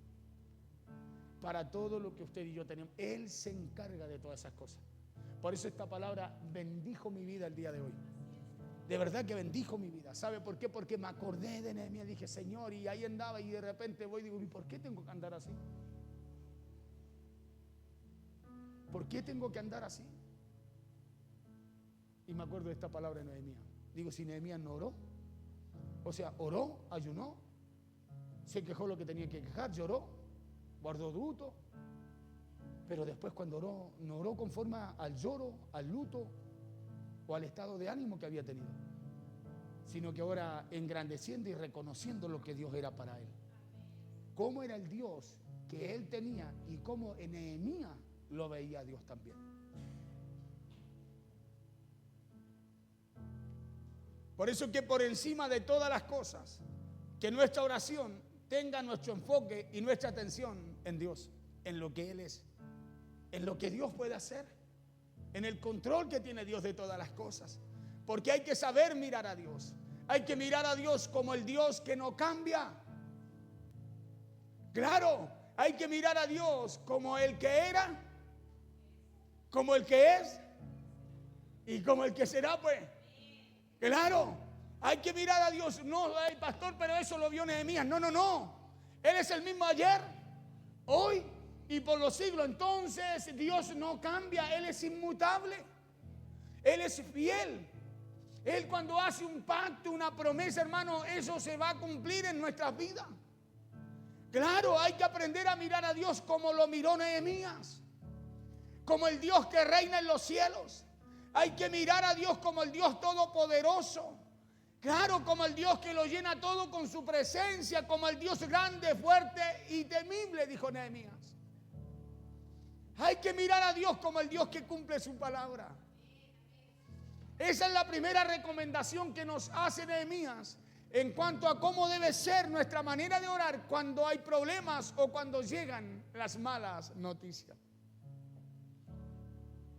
Para todo lo que usted y yo tenemos, Él se encarga de todas esas cosas. Por eso esta palabra bendijo mi vida el día de hoy. De verdad que bendijo mi vida. ¿Sabe por qué? Porque me acordé de Nehemías. Dije, Señor, y ahí andaba y de repente voy y digo, ¿y por qué tengo que andar así? ¿Por qué tengo que andar así? Y me acuerdo de esta palabra de Nehemías. Digo, si Nehemías no oró, o sea, oró, ayunó, se quejó lo que tenía que quejar, lloró, guardó luto, pero después cuando oró, no oró conforme al lloro, al luto o al estado de ánimo que había tenido, sino que ahora engrandeciendo y reconociendo lo que Dios era para él. Cómo era el Dios que él tenía y cómo en Nehemías lo veía a Dios también. Por eso que por encima de todas las cosas, que nuestra oración tenga nuestro enfoque y nuestra atención en Dios, en lo que Él es, en lo que Dios puede hacer, en el control que tiene Dios de todas las cosas. Porque hay que saber mirar a Dios. Hay que mirar a Dios como el Dios que no cambia. Claro, hay que mirar a Dios como el que era, como el que es y como el que será, pues. Claro, hay que mirar a Dios. No, el pastor, pero eso lo vio Nehemías. No, no, no. Él es el mismo ayer, hoy y por los siglos. Entonces Dios no cambia. Él es inmutable. Él es fiel. Él cuando hace un pacto, una promesa, hermano, eso se va a cumplir en nuestras vidas. Claro, hay que aprender a mirar a Dios como lo miró Nehemías. Como el Dios que reina en los cielos. Hay que mirar a Dios como el Dios todopoderoso. Claro, como el Dios que lo llena todo con su presencia, como el Dios grande, fuerte y temible, dijo Nehemías. Hay que mirar a Dios como el Dios que cumple su palabra. Esa es la primera recomendación que nos hace Nehemías en cuanto a cómo debe ser nuestra manera de orar cuando hay problemas o cuando llegan las malas noticias.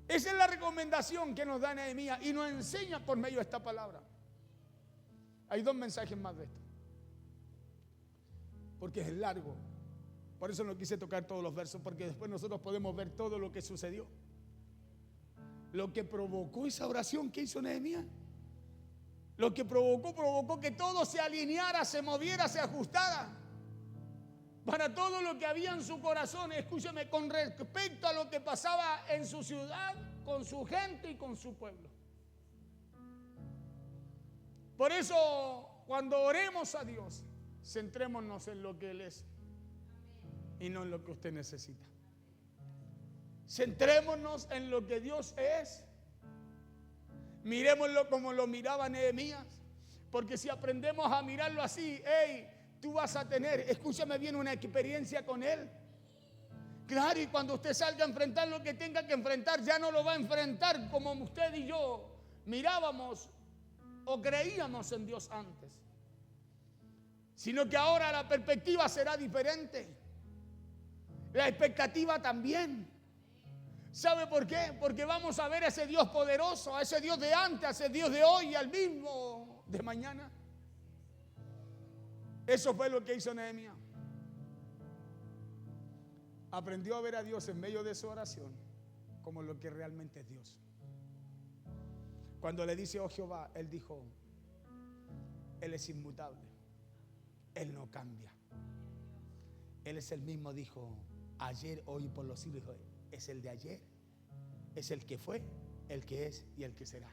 Esa es la recomendación que nos da Nehemías y nos enseña por medio de esta palabra. Hay dos mensajes más de esto, porque es largo. Por eso no quise tocar todos los versos, porque después nosotros podemos ver todo lo que sucedió. Lo que provocó esa oración que hizo Nehemías. Lo que provocó que todo se alineara, se moviera, se ajustara. Para todo lo que había en su corazón, escúcheme, con respecto a lo que pasaba en su ciudad, con su gente y con su pueblo. Por eso, cuando oremos a Dios, centrémonos en lo que Él es y no en lo que usted necesita. Centrémonos en lo que Dios es. Miremoslo como lo miraba Nehemías. Porque si aprendemos a mirarlo así, tú vas a tener, escúchame bien, una experiencia con Él. Claro, y cuando usted salga a enfrentar lo que tenga que enfrentar, ya no lo va a enfrentar como usted y yo mirábamos o creíamos en Dios antes. Sino que ahora la perspectiva será diferente. La expectativa también. ¿Sabe por qué? Porque vamos a ver a ese Dios poderoso, a ese Dios de antes, a ese Dios de hoy y al mismo de mañana. Eso fue lo que hizo Nehemías. Aprendió a ver a Dios en medio de su oración como lo que realmente es Dios. Cuando le dice, oh Jehová, él dijo, Él es inmutable, Él no cambia. Él es el mismo, dijo, ayer, hoy y por los siglos. Es el de ayer, es el que fue, el que es y el que será.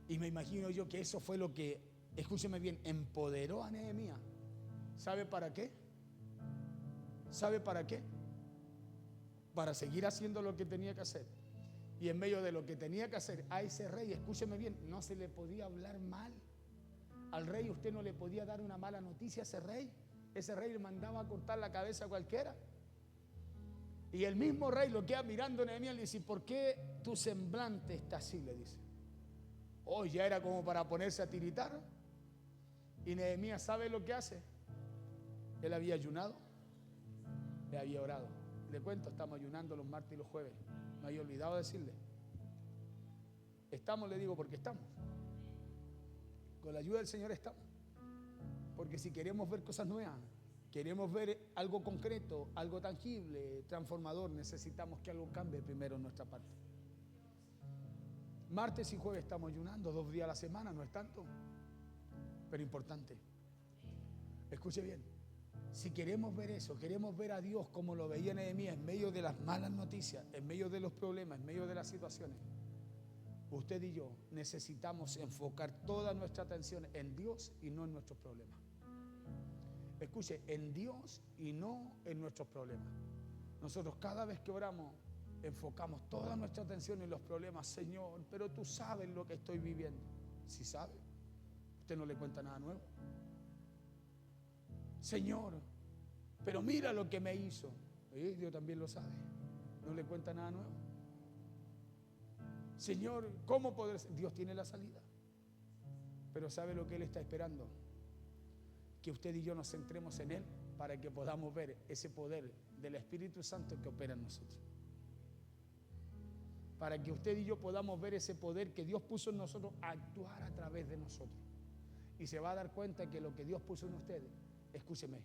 Y me imagino yo que eso fue lo que, escúcheme bien, empoderó a Nehemías. ¿Sabe para qué? ¿Sabe para qué? Para seguir haciendo lo que tenía que hacer. Y en medio de lo que tenía que hacer, a ese rey, escúcheme bien, no se le podía hablar mal. Al rey usted no le podía dar una mala noticia a ese rey. Ese rey le mandaba a cortar la cabeza a cualquiera. Y el mismo rey lo queda mirando a Nehemías y le dice, ¿por qué tu semblante está así? Le dice. Hoy ya era como para ponerse a tiritar. Y Nehemías, ¿sabe lo que hace? Él había ayunado, le había orado. Le cuento, estamos ayunando los martes y los jueves. Me había olvidado decirle. Estamos, le digo, porque estamos. Con la ayuda del Señor estamos. Porque si queremos ver cosas nuevas, queremos ver algo concreto, algo tangible, transformador, necesitamos que algo cambie primero en nuestra parte. Martes y jueves estamos ayunando, 2 días a la semana, no es tanto, pero importante. Escuche bien, si queremos ver eso, queremos ver a Dios como lo veía Nehemías en medio de las malas noticias, en medio de los problemas, en medio de las situaciones, usted y yo necesitamos enfocar toda nuestra atención en Dios y no en nuestros problemas. Escuche, en Dios y no en nuestros problemas. Nosotros cada vez que oramos enfocamos toda nuestra atención en los problemas. Señor, pero tú sabes lo que estoy viviendo. ¿Sí sabe? Usted no le cuenta nada nuevo. Señor, pero mira lo que me hizo. Dios también lo sabe. No le cuenta nada nuevo. Señor, ¿cómo poder ser? Dios tiene la salida. Pero ¿sabe lo que Él está esperando? Que usted y yo nos centremos en Él para que podamos ver ese poder del Espíritu Santo que opera en nosotros. Para que usted y yo podamos ver ese poder que Dios puso en nosotros actuar a través de nosotros. Y se va a dar cuenta que lo que Dios puso en ustedes, escúcheme,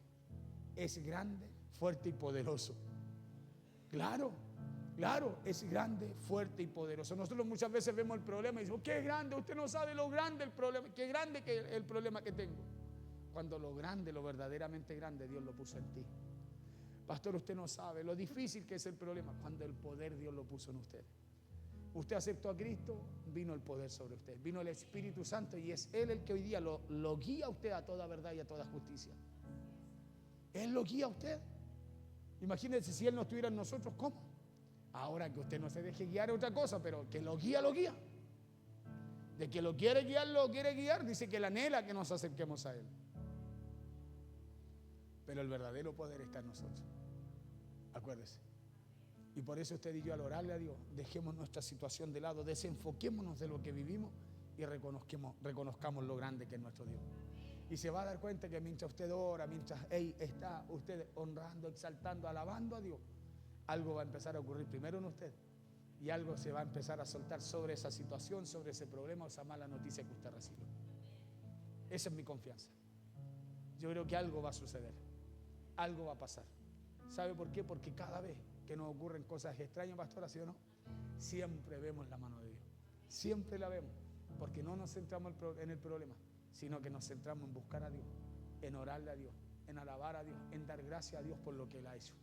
es grande, fuerte y poderoso. Claro, es grande, fuerte y poderoso. Nosotros muchas veces vemos el problema y decimos, qué grande, usted no sabe lo grande el problema, qué grande que el problema que tengo. Cuando lo grande, lo verdaderamente grande, Dios lo puso en ti. Pastor, usted no sabe lo difícil que es el problema. Cuando el poder Dios lo puso en usted. Usted aceptó a Cristo, vino el poder sobre usted. Vino el Espíritu Santo y es Él el que hoy día lo guía a usted a toda verdad y a toda justicia. Él lo guía a usted. Imagínense si Él no estuviera en nosotros, ¿cómo? Ahora que usted no se deje guiar es otra cosa, pero que lo guía, lo guía. De que lo quiere guiar, dice que Él anhela que nos acerquemos a Él. Pero el verdadero poder está en nosotros. Acuérdese. Y por eso usted y yo al orarle a Dios, dejemos nuestra situación de lado, desenfoquémonos de lo que vivimos y reconozcamos lo grande que es nuestro Dios. Y se va a dar cuenta que mientras usted ora, mientras está usted honrando, exaltando, alabando a Dios, algo va a empezar a ocurrir primero en usted y algo se va a empezar a soltar sobre esa situación, sobre ese problema o esa mala noticia que usted recibe. Esa es mi confianza. Yo creo que algo va a suceder. Algo va a pasar. ¿Sabe por qué? Porque cada vez que nos ocurren cosas extrañas, pastora, ¿sí o no? Siempre vemos la mano de Dios. Siempre la vemos. Porque no nos centramos en el problema, sino que nos centramos en buscar a Dios, en orarle a Dios, en alabar a Dios, en dar gracias a Dios por lo que Él ha hecho.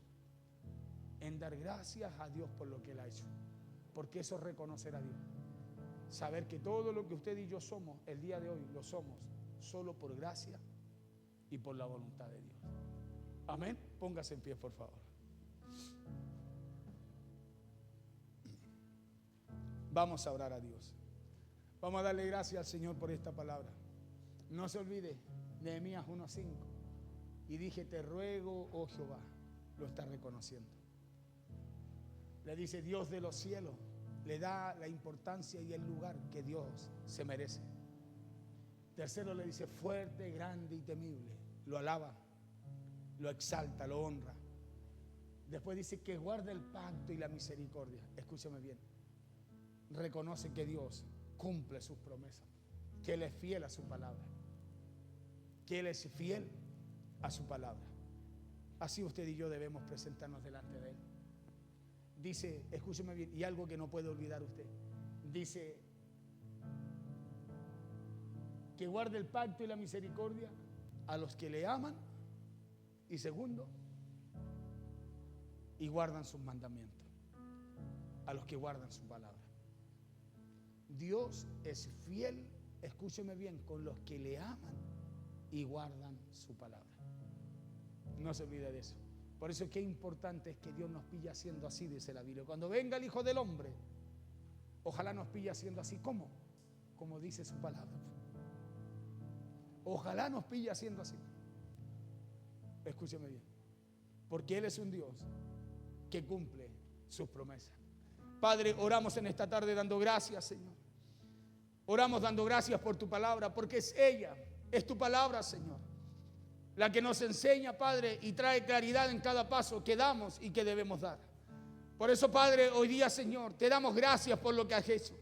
En dar gracias a Dios por lo que Él ha hecho. Porque eso es reconocer a Dios. saber que todo lo que usted y yo somos el día de hoy lo somos solo por gracia y por la voluntad de Dios. Amén. Póngase en pie, por favor. Vamos a orar a Dios. Vamos a darle gracias al Señor por esta palabra. No se olvide, Nehemías 1:5. Y dije, te ruego, oh Jehová. Lo está reconociendo. Le dice, Dios de los cielos. Le da la importancia y el lugar que Dios se merece. Tercero, le dice, fuerte, grande y temible. Lo alaba, lo exalta, lo honra. Después dice que guarda el pacto y la misericordia. Escúchame bien. Reconoce que Dios cumple sus promesas, que Él es fiel a su palabra, que Él es fiel a su palabra. Así usted y yo debemos presentarnos delante de Él. Dice, escúcheme bien, y algo que no puede olvidar usted. Dice que guarde el pacto y la misericordia a los que le aman. Y segundo, y guardan sus mandamientos, a los que guardan su palabra. Dios es fiel, escúcheme bien, con los que le aman y guardan su palabra. No se olvide de eso. Por eso es que importante es que Dios nos pille haciendo así, dice la Biblia. Cuando venga el Hijo del Hombre, ojalá nos pille haciendo así. ¿Cómo? Como dice su palabra. Ojalá nos pille haciendo así. Escúcheme bien. Porque Él es un Dios que cumple sus promesas. Padre, oramos en esta tarde dando gracias, Señor. Oramos dando gracias por tu palabra, porque es ella, es tu palabra, Señor, la que nos enseña, Padre, y trae claridad en cada paso que damos y que debemos dar. Por eso, Padre, hoy día, Señor, te damos gracias por lo que has hecho.